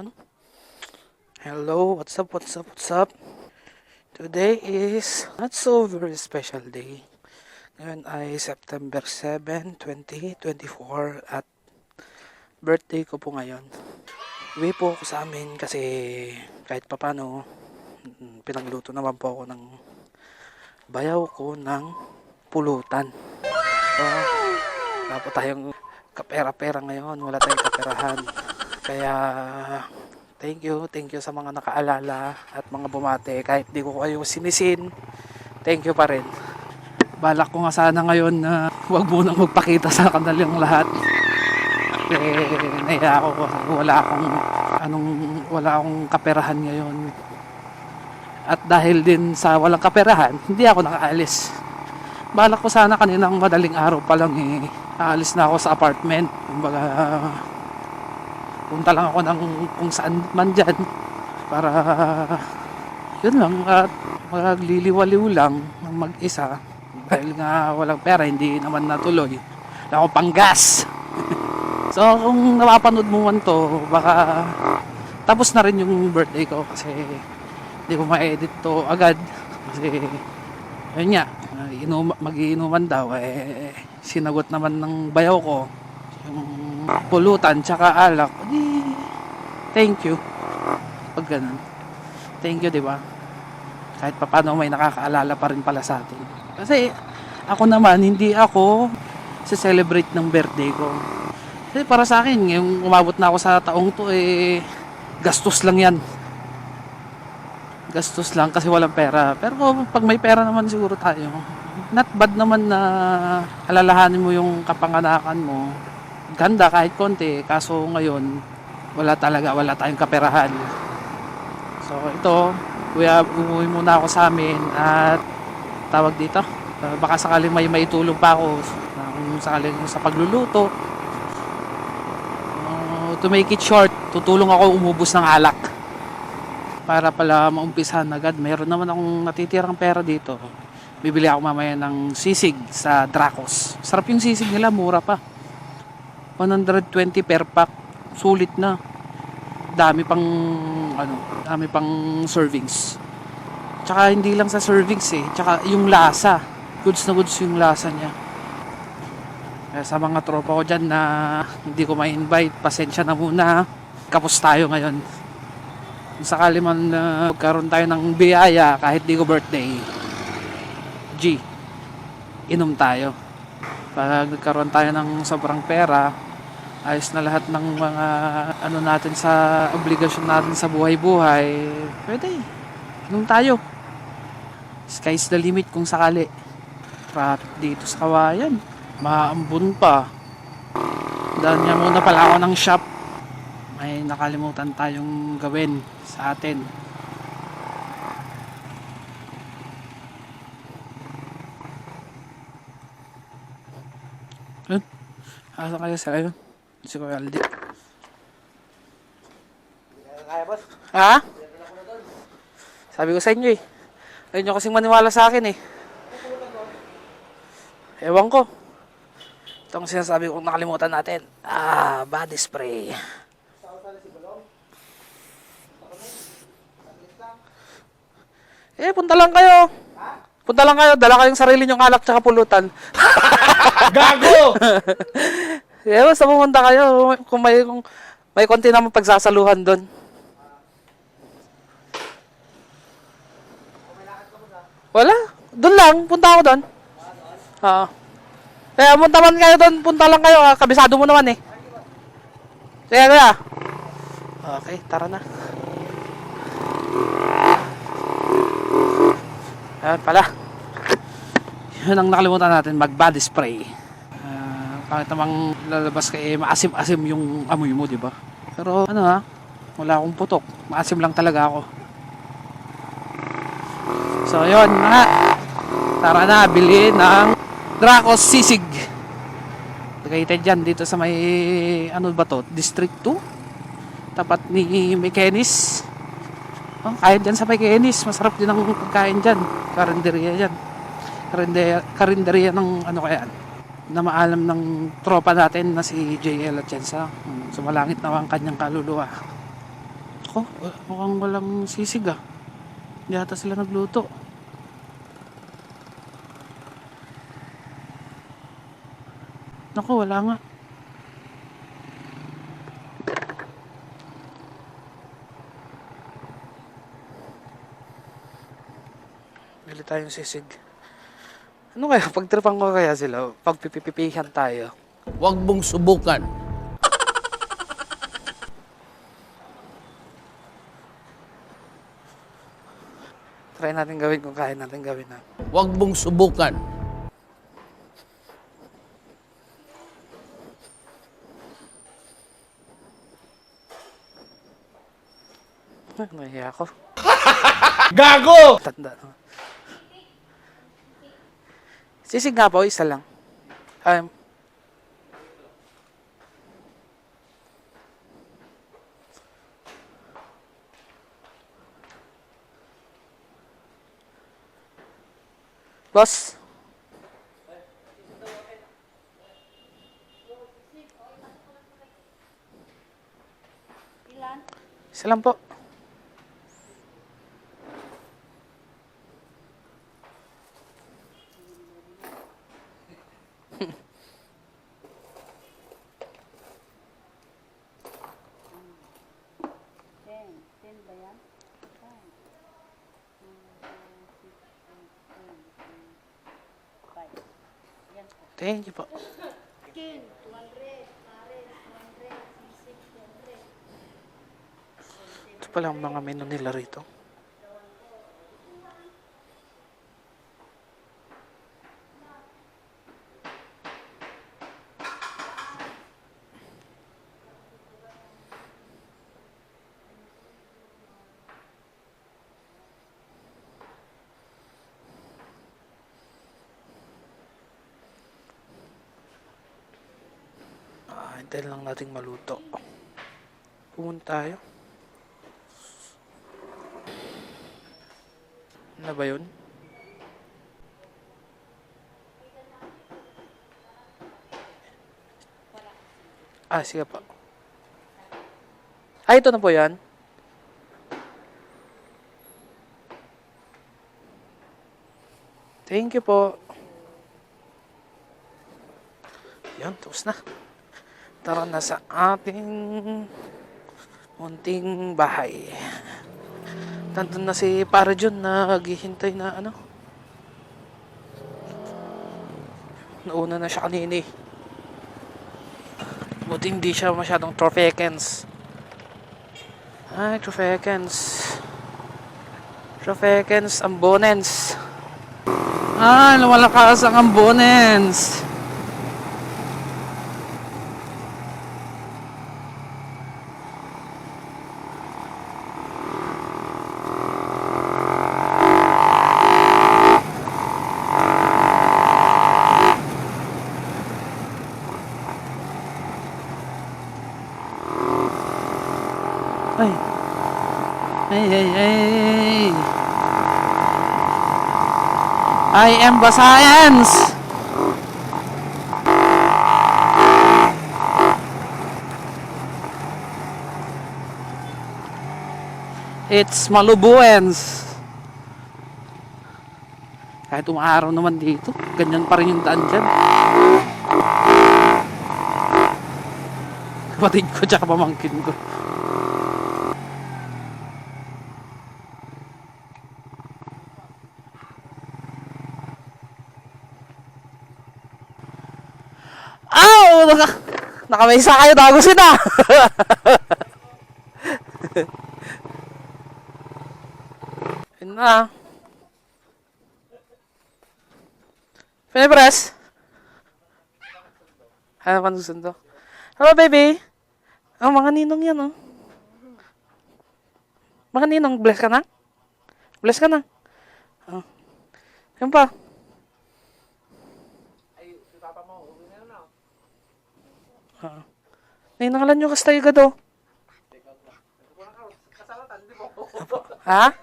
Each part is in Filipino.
Ano? Hello, what's up, what's up, what's up? Today is not so very special day. Ngayon ay September 7, 2024 at birthday ko po ngayon. Uwi po ako sa amin kasi kahit papano pinagluto naman po ako ng bayaw ko ng pulutan. So, wala po tayong kapera-pera ngayon, wala tayong kaperahan. Kaya thank you sa mga nakaalala at mga bumate kahit di ko kayo sinisin. Thank you pa rin. Balak ko nga sana ngayon na wag munang magpakita sa kanilang lahat. Naiya ako wala akong kaperahan ngayon. At dahil din sa walang kaperahan, hindi ako nakaalis. Balak ko sana kaninang madaling araw pa lang aalis na ako sa apartment. Kumbaga punta lang ako ng kung saan man dyan para yun lang at magliliwaliw lang ng mag-isa dahil nga walang pera, hindi naman natuloy, wala akong panggas. So kung napapanood mo man to, baka tapos na rin yung birthday ko kasi hindi ko ma-edit to agad kasi yun nga, mag-iinuman daw sinagot naman ng bayaw ko yung pulutan tsaka alak. Thank you pag ganun, thank you, diba? Kahit paano may nakakaalala pa rin pala sa atin kasi ako naman hindi ako celebrate ng birthday ko kasi para sa akin yung umabot na ako sa taong to gastos lang yan, gastos lang kasi walang pera. Pero pag may pera naman siguro tayo, not bad naman na alalahanin mo yung kapanganakan mo. Ganda kahit konti, kaso ngayon wala tayong kaperahan. So ito, umuwi muna ako sa amin at tawag dito, baka sakaling may maitulong pa ako kung sakaling sa pagluluto. To make it short, tutulong ako umubos ng alak para pala maumpisahan agad. Mayroon naman akong natitirang pera dito, bibili ako mamaya ng sisig sa Dracos. Sarap yung sisig nila, mura pa, 120 per pack, sulit na. Dami pang servings. Tsaka hindi lang sa servings tsaka yung lasa, goods na goods yung lasa niya. Kaya sa mga tropa ko dyan na hindi ko ma-invite, pasensya na muna, kapos tayo ngayon. Kung sakali man magkaroon tayo ng biyaya kahit di ko birthday, inom tayo. Pag nagkaroon tayo ng sobrang pera, ayos na lahat ng mga natin sa obligasyon natin sa buhay-buhay, pwede, inom tayo. Sky's the limit kung sakali. Traffic dito sa Kawayan, maambun pa. Dahil niya muna pala ako ng shop, may nakalimutan tayong gawin sa atin. Asa kayo sa kayo? Si Kuya Aldi. Kaya boss? Ha? Sabi ko sa inyo ayun nyo kasing maniwala sa akin Ewan ko. Ito ang sinasabi kong nakalimutan natin. Body spray. Punta lang kayo. Punta lang kayo. Dala kayong sarili nyong alak tsaka pulutan. Gago! Basta pumunta kayo. Kung may konti naman pagsasaluhan doon. Wala. Doon lang. Punta ako doon. Oo. Kaya punta man kayo doon. Punta lang kayo. Kabisado mo naman Kaya. Okay, tara na. Ayan pala. Yun ang nakalimutan natin, mag body spray. Kahit namang lalabas ka maasim-asim yung amoy mo, diba? Pero wala akong putok. Maasim lang talaga ako. So yun tara na, bili ng Dracos sisig. Located dyan dito sa may District 2, tapat ni Mekenis. Kahit dyan sa Mekenis, masarap din ang pagkain dyan. Karinderya dyan, karinderya ng na maalam ng tropa natin na si JL Atienza. Sumalangit na ang kanyang kaluluwa. Ako, mukhang walang sisig ah. Hindi ata sila nagluto. Naku, wala nga. Bili tayong sisig. Ano kaya? Pagtripan ko kaya sila? Pagpipipipihan tayo. Huwag mong subukan. Try natin gawin kung kaya natin gawin na. Huwag mong subukan. Nahiya ako. Gago! Tanda na. Sisig nga po, isa lang. Boss? Isa lang po. Thank you po. Ito pala ang mga menu nila rito. Hintayin lang nating maluto. Pumunta tayo. Ano ba yun? Sige po. Ito na po yan. Thank you po. Yan, tapos na. Tara na sa ating munting bahay. Nandun na si Para John na naghihintay na ano. Nauna na siya kanini. Buti hindi siya masyadong trofekens. Ay, trofekens. Trofekens, ambonens. Lumalakas ang ambonens. Hey. I am the science. It's Malubuens. Kahit umaaraw naman dito, ganyan pa rin yung daan dyan. Kapatid ko tsaka pamangkin ko. Nakamaysa kayo, tagusin na! Yun na. Pinipres? Ano pa nagsundo? Hello, baby! Mga ninong yan, oh. Mga ninong, bless ka na? Bless ka na? Yan pa. Ninangalan nyo kas tayo gado. Ha?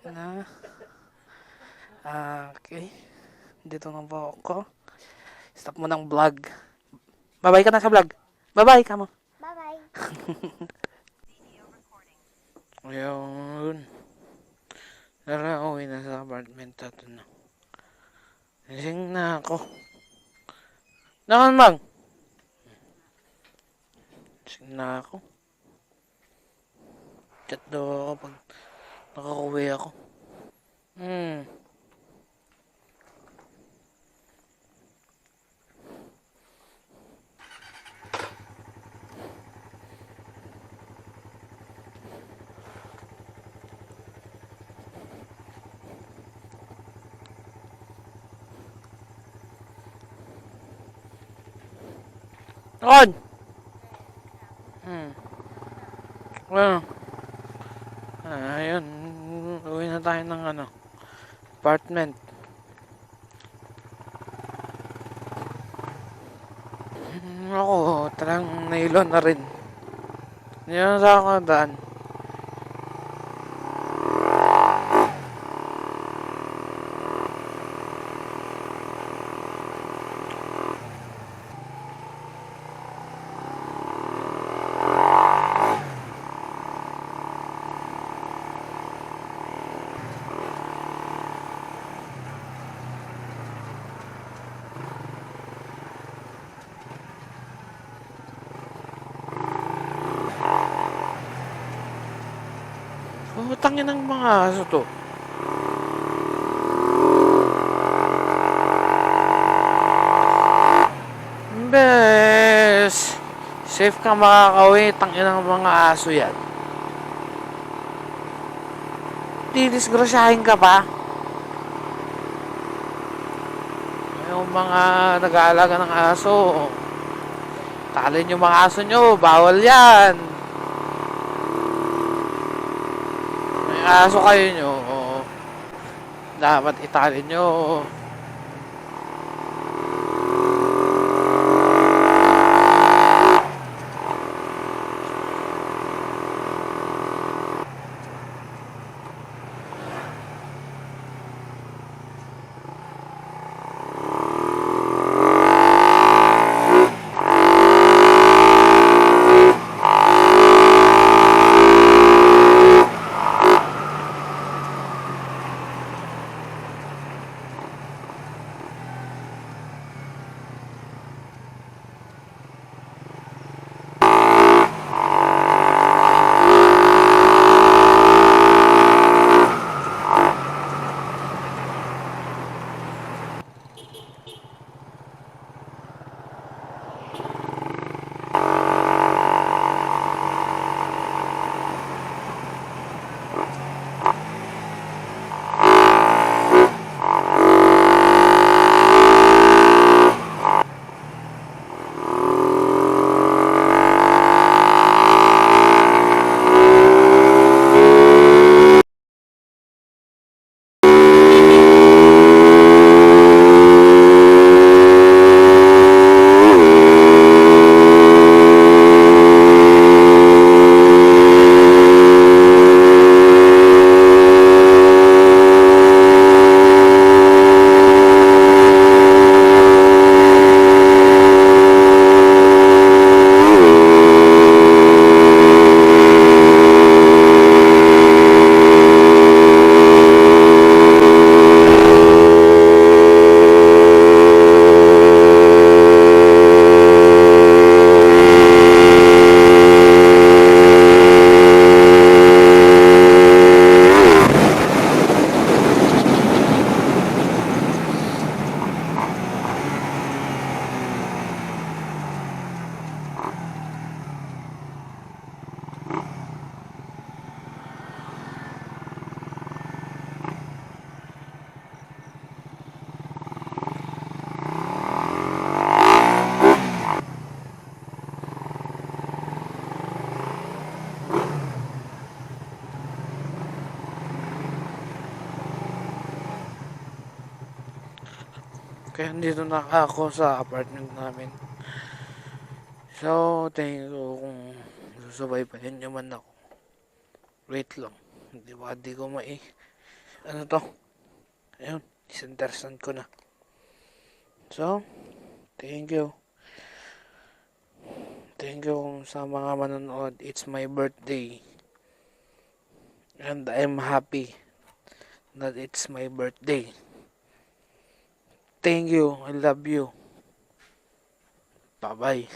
Na. Okay. Dito na po ako. Stop mo ng vlog. Bye-bye ka na sa vlog. Bye-bye ka mo. Bye-bye. Ayun. Tara, uwi na sa apartment at na. Lasing na ako. Nakan bang? Lasing na ako. Chat daw ako pag nakauwi ako. Hmm. On! Hmm. Well, ayun. Uwi na tayo ng apartment. Ako, talagang nailo na rin. Yan sa ako daan. Utangin ng mga aso to. Bes! Safe ka makakauwi, tangin ng mga aso yan. Didisgrasyahin ka pa? Yung mga nag-aalaga ng aso, talin yung mga aso nyo, bawal yan. May aso kayo nyo, dapat italin nyo. Kaya dito na ako sa apartment namin. So, tingin ko kung susubaybayan nyo man ako. Wait lang. Di ko ano to? Ayun, disinterestan ko na. So, thank you. Thank you sa mga manonood. It's my birthday. And I'm happy that it's my birthday. Thank you. I love you. Bye-bye.